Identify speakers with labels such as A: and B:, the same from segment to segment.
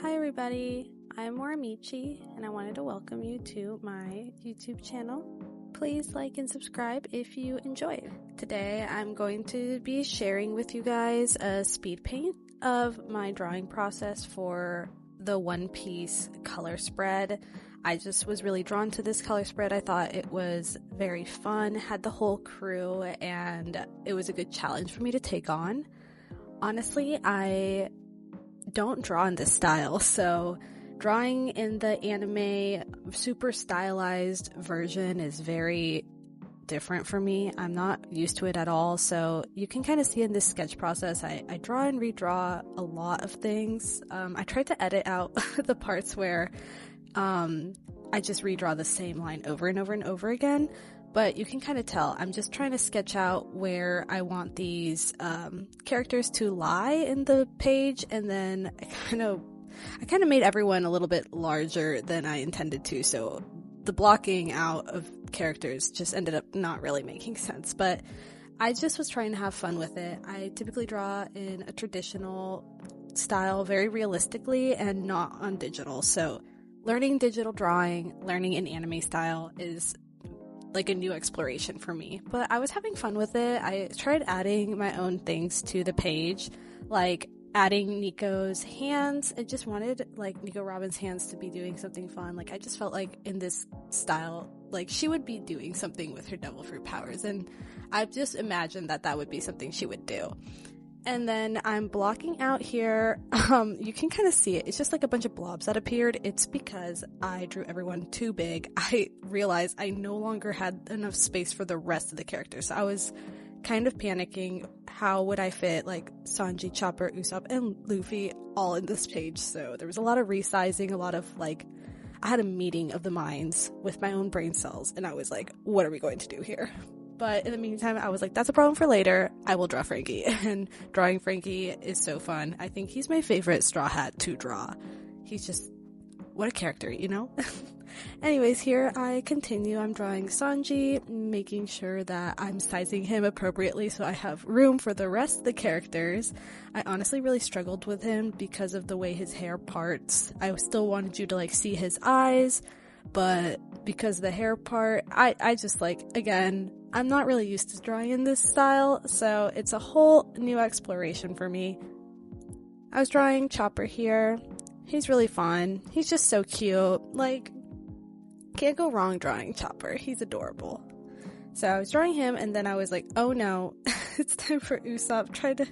A: Hi everybody, I'm Moramichi and I wanted to welcome you to my YouTube channel. Please like and subscribe if you enjoy. Today I'm going to be sharing with you guys a speed paint of my drawing process for the One Piece color spread. I just was really drawn to this color spread. I thought it was very fun, had the whole crew, and it was a good challenge for me to take on. Honestly, I don't draw in this style, so drawing in the anime super stylized version is very different for me. I'm not used to it at all, so you can kind of see in this sketch process I draw and redraw a lot of things. I tried to edit out the parts where I just redraw the same line over and over and over again, but you can kind of tell I'm just trying to sketch out where I want these characters to lie in the page, and then I kind of made everyone a little bit larger than I intended to, so the blocking out of characters just ended up not really making sense, but I just was trying to have fun with it. I typically draw in a traditional style very realistically and not on digital, so learning digital drawing, learning in anime style is like a new exploration for me, but I was having fun with it. I tried adding my own things to the page, like adding Nico's hands. I just wanted like Nico Robin's hands to be doing something fun. Like I just felt like in this style, like she would be doing something with her devil fruit powers, and I just imagined that would be something she would do. And then I'm blocking out here. You can kind of see it. It's just like a bunch of blobs that appeared. It's because I drew everyone too big. I realized I no longer had enough space for the rest of the characters. So I was kind of panicking. How would I fit like Sanji, Chopper, Usopp, and Luffy all in this page? So there was a lot of resizing, a lot of like, I had a meeting of the minds with my own brain cells, and I was like, what are we going to do here? But in the meantime, I was like, that's a problem for later. I will draw Frankie. And drawing Frankie is so fun. I think he's my favorite Straw Hat to draw. He's just, what a character, you know? Anyways, here I continue. I'm drawing Sanji, making sure that I'm sizing him appropriately so I have room for the rest of the characters. I honestly really struggled with him because of the way his hair parts. I still wanted you to like see his eyes, but because the hair part, I just like, again, I'm not really used to drawing in this style, so it's a whole new exploration for me. I was drawing Chopper here. He's really fun. He's just so cute. Like, can't go wrong drawing Chopper. He's adorable. So I was drawing him, and then I was like, oh no, it's time for Usopp.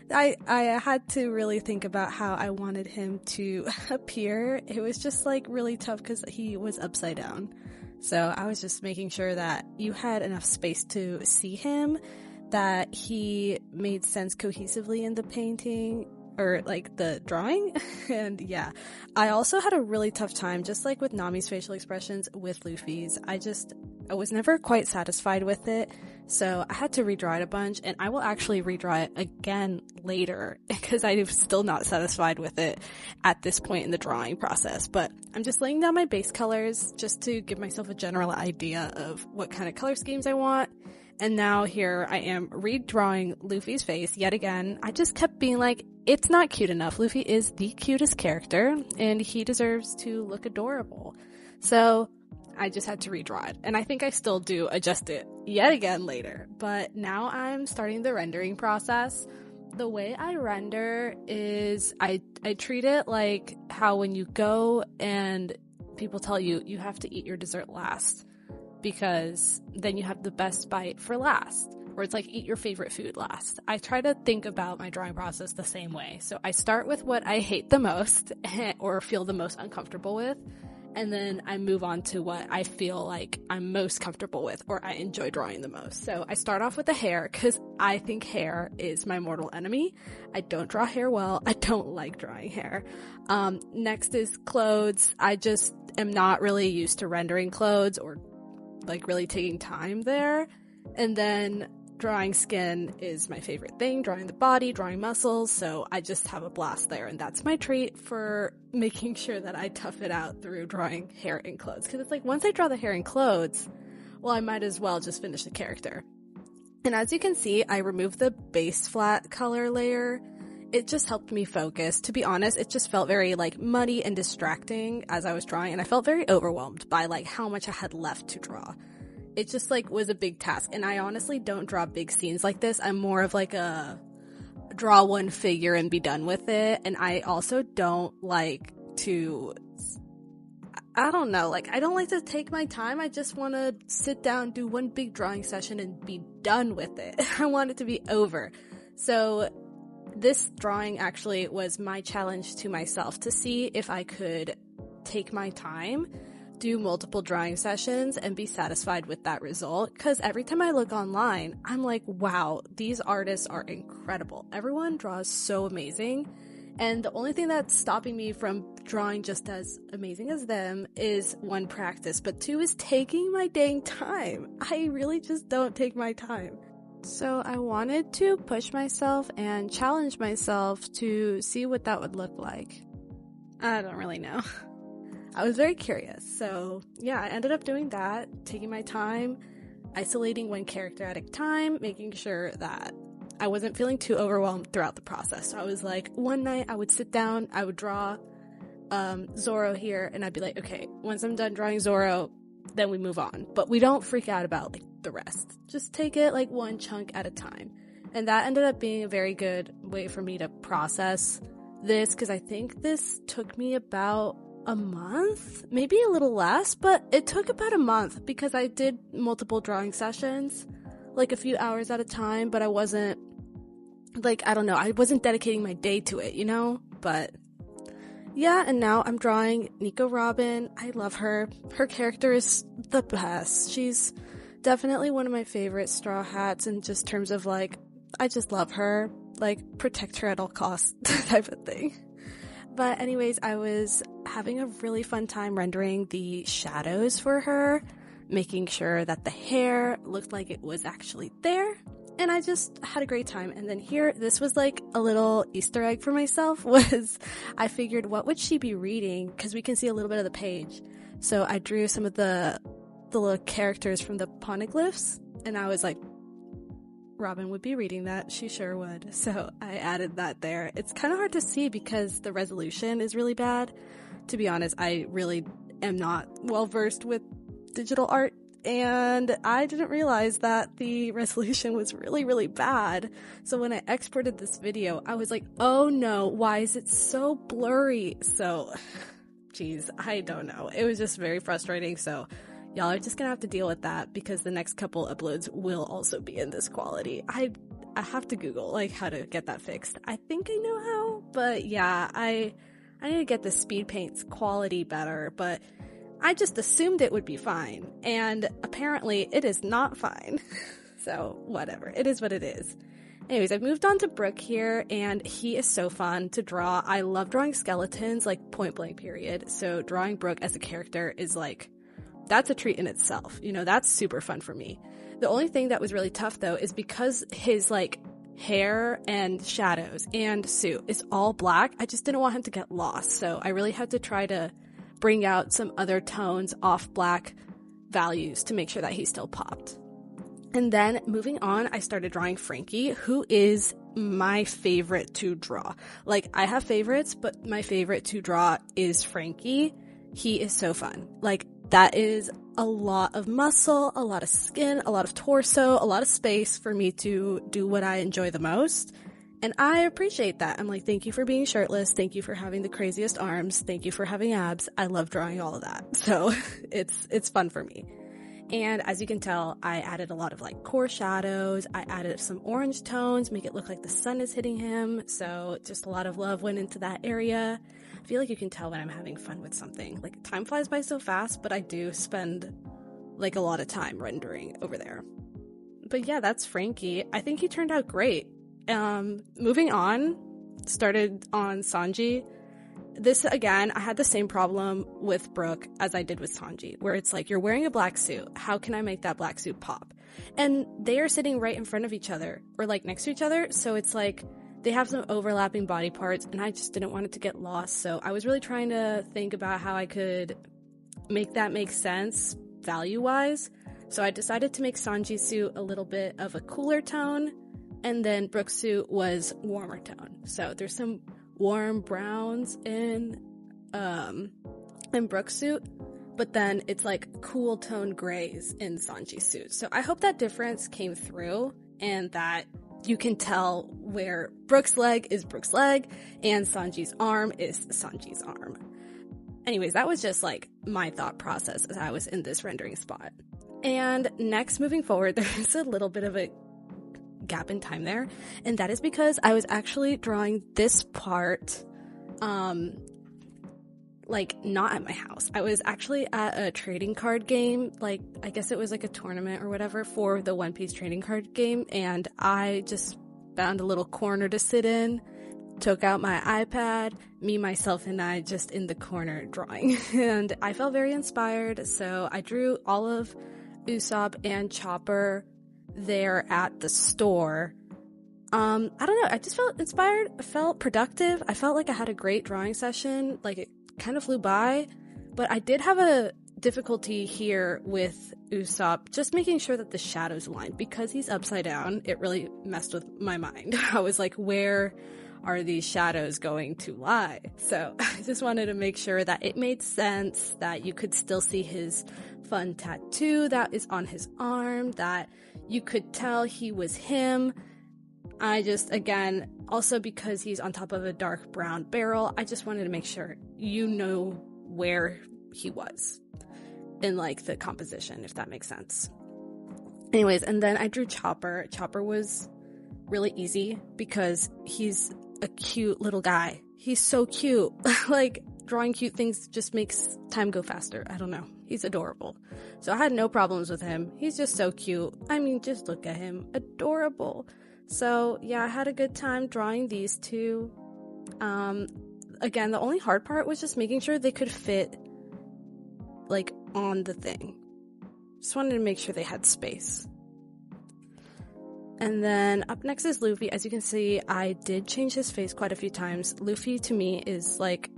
A: I had to really think about how I wanted him to appear. It was just like really tough because he was upside down. So I was just making sure that you had enough space to see him, that he made sense cohesively in the painting, or like the drawing. And yeah, I also had a really tough time, just like with Nami's facial expressions, with Luffy's. I was never quite satisfied with it, so I had to redraw it a bunch, and I will actually redraw it again later because I'm still not satisfied with it at this point in the drawing process. But I'm just laying down my base colors just to give myself a general idea of what kind of color schemes I want. And now here I am redrawing Luffy's face yet again. I just kept being like, it's not cute enough. Luffy is the cutest character, and he deserves to look adorable. So I just had to redraw it, and I think I still do adjust it yet again later. But now I'm starting the rendering process. The way I render is I treat it like how when you go and people tell you you have to eat your dessert last, because then you have the best bite for last. Or it's like, eat your favorite food last. I try to think about my drawing process the same way. So I start with what I hate the most or feel the most uncomfortable with, and then I move on to what I feel like I'm most comfortable with or I enjoy drawing the most. So I start off with the hair because I think hair is my mortal enemy. I don't draw hair well. I don't like drawing hair. Next is clothes. I just am not really used to rendering clothes or like really taking time there. And then drawing skin is my favorite thing, drawing the body, drawing muscles, so I just have a blast there, and that's my treat for making sure that I tough it out through drawing hair and clothes, because it's like, once I draw the hair and clothes, well, I might as well just finish the character. And as you can see, I removed the base flat color layer, it just helped me focus. To be honest, it just felt very like muddy and distracting as I was drawing, and I felt very overwhelmed by like how much I had left to draw. It just like was a big task, and I honestly don't draw big scenes like this. I'm more of like a draw one figure and be done with it, and I also don't like to, I don't know, like I don't like to take my time. I just want to sit down, do one big drawing session and be done with it. I want it to be over. So this drawing actually was my challenge to myself to see if I could take my time, do multiple drawing sessions, and be satisfied with that result. Because every time I look online, I'm like, wow, these artists are incredible. Everyone draws so amazing. And the only thing that's stopping me from drawing just as amazing as them is one, practice, but two is taking my dang time. I really just don't take my time. So I wanted to push myself and challenge myself to see what that would look like. I don't really know. I was very curious. So yeah, I ended up doing that, taking my time, isolating one character at a time, making sure that I wasn't feeling too overwhelmed throughout the process. So I was like, one night I would sit down, I would draw Zoro here, and I'd be like, okay, once I'm done drawing Zoro, then we move on. But we don't freak out about like the rest. Just take it like one chunk at a time. And that ended up being a very good way for me to process this, because I think this took me about a month, maybe a little less, but it took about a month because I did multiple drawing sessions, like a few hours at a time, but I wasn't like, I don't know, I wasn't dedicating my day to it, you know? But yeah, and now I'm drawing Nico Robin. I love her. Her character is the best. She's definitely one of my favorite Straw Hats in just terms of like, I just love her, like protect her at all costs type of thing. But anyways, I was having a really fun time rendering the shadows for her, making sure that the hair looked like it was actually there. And I just had a great time. And then here, this was like a little Easter egg for myself, was I figured what would she be reading? Because we can see a little bit of the page. So I drew some of the little characters from the poneglyphs, and I was like, Robin would be reading that. She sure would. So I added that there. It's kind of hard to see because the resolution is really bad. To be honest, I really am not well versed with digital art, and I didn't realize that the resolution was really, really bad. So when I exported this video, I was like, oh no, why is it so blurry? So, geez, I don't know. It was just very frustrating. So y'all are just gonna have to deal with that because the next couple uploads will also be in this quality. I have to Google like how to get that fixed. I think I know how, but yeah, I need to get the speed paint's quality better, but I just assumed it would be fine, and apparently it is not fine. So whatever, it is what it is. Anyways, I've moved on to Brooke here, and he is so fun to draw. I love drawing skeletons, like point blank period. So drawing Brooke as a character is like, that's a treat in itself. You know, that's super fun for me. The only thing that was really tough though is because his like hair and shadows and suit is all black, I just didn't want him to get lost. So I really had to try to bring out some other tones off black values to make sure that he still popped. And then moving on, I started drawing Frankie, who is my favorite to draw. Like, I have favorites, but my favorite to draw is Frankie. He is so fun. Like, that is a lot of muscle, a lot of skin, a lot of torso, a lot of space for me to do what I enjoy the most. And I appreciate that. I'm like, thank you for being shirtless. Thank you for having the craziest arms. Thank you for having abs. I love drawing all of that. So it's fun for me. And as you can tell, I added a lot of like core shadows. I added some orange tones, make it look like the sun is hitting him. So just a lot of love went into that area. I feel like you can tell when I'm having fun with something. Like, time flies by so fast, but I do spend like a lot of time rendering over there. But yeah, that's Frankie. I think he turned out great. Moving on, started on Sanji. This, again, I had the same problem with Brooke as I did with Sanji, where it's like, you're wearing a black suit. How can I make that black suit pop? And they are sitting right in front of each other, or like next to each other. So it's like, they have some overlapping body parts, and I just didn't want it to get lost. So I was really trying to think about how I could make that make sense value-wise. So I decided to make Sanji's suit a little bit of a cooler tone, And then Brooke's suit was warmer tone. So there's some warm browns in Brooke's suit, but then it's like cool tone grays in Sanji's suit. So I hope that difference came through and that you can tell where Brooke's leg is Brooke's leg and Sanji's arm is Sanji's arm. Anyways, that was just like my thought process as I was in this rendering spot. And next, moving forward, there is a little bit of a gap in time there, and that is because I was actually drawing this part like not at my house. I was actually at a trading card game, like I guess it was like a tournament or whatever for the One Piece trading card game, and I just found a little corner to sit in, took out my iPad, me, myself, and I just in the corner drawing, and I felt very inspired, so I drew all of Usopp and Chopper there at the store. I don't know, I just felt inspired, I felt productive, I felt like I had a great drawing session, like it kind of flew by, but I did have a difficulty here with Usopp, just making sure that the shadows aligned, because he's upside down, it really messed with my mind. I was like, where are these shadows going to lie? So I just wanted to make sure that it made sense, that you could still see his fun tattoo that is on his arm, that you could tell he was him. I just, again, also because he's on top of a dark brown barrel, I just wanted to make sure you know where he was in like the composition, if that makes sense. Anyways, and then I drew Chopper. Chopper was really easy because he's a cute little guy. He's so cute. Like, drawing cute things just makes time go faster. I don't know. He's adorable. So I had no problems with him. He's just so cute. I mean, just look at him. Adorable. So yeah, I had a good time drawing these two. Again, the only hard part was just making sure they could fit like on the thing. Just wanted to make sure they had space. And then up next is Luffy. As you can see, I did change his face quite a few times. Luffy to me is like,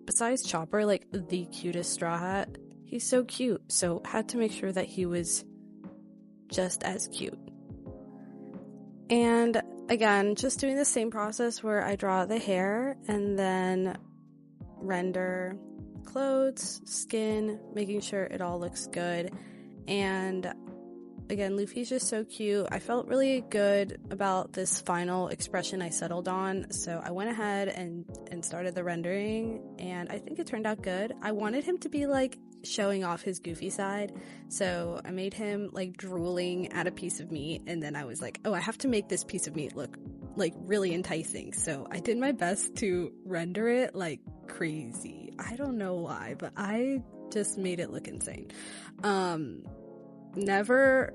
A: besides Chopper, like the cutest Straw Hat. He's so cute, so had to make sure that he was just as cute. And again, just doing the same process where I draw the hair and then render clothes, skin, making sure it all looks good. And again, Luffy's just so cute. I felt really good about this final expression I settled on, so I went ahead and started the rendering, and I think it turned out good. I wanted him to be like showing off his goofy side, so I made him like drooling at a piece of meat, and then I was like, oh, I have to make this piece of meat look like really enticing, so I did my best to render it like crazy. I don't know why, but I just made it look insane. Never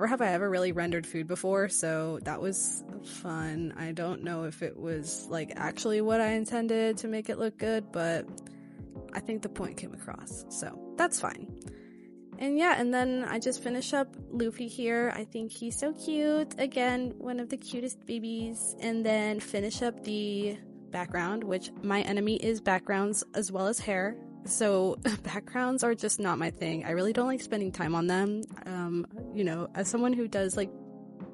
A: have I ever really rendered food before, so that was fun. I don't know if it was like actually what I intended to make it look good, but I think the point came across, so that's fine. And yeah, and then I just finish up Luffy here. I think he's so cute. Again, one of the cutest babies. And then finish up the background, which my enemy is backgrounds as well as hair. So backgrounds are just not my thing. I really don't like spending time on them. You know, as someone who does like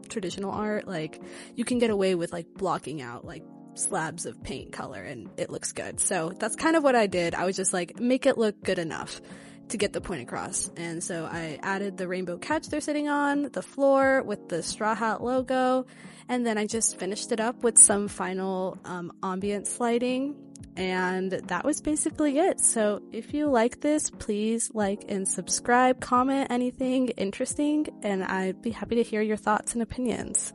A: traditional art, like you can get away with like blocking out like slabs of paint color and it looks good. So that's kind of what I did. I was just like, make it look good enough to get the point across. And so I added the rainbow couch they're sitting on, the floor with the Straw Hat logo, and then I just finished it up with some final ambient lighting. And that was basically it. So if you like this, please like and subscribe, comment anything interesting, and I'd be happy to hear your thoughts and opinions.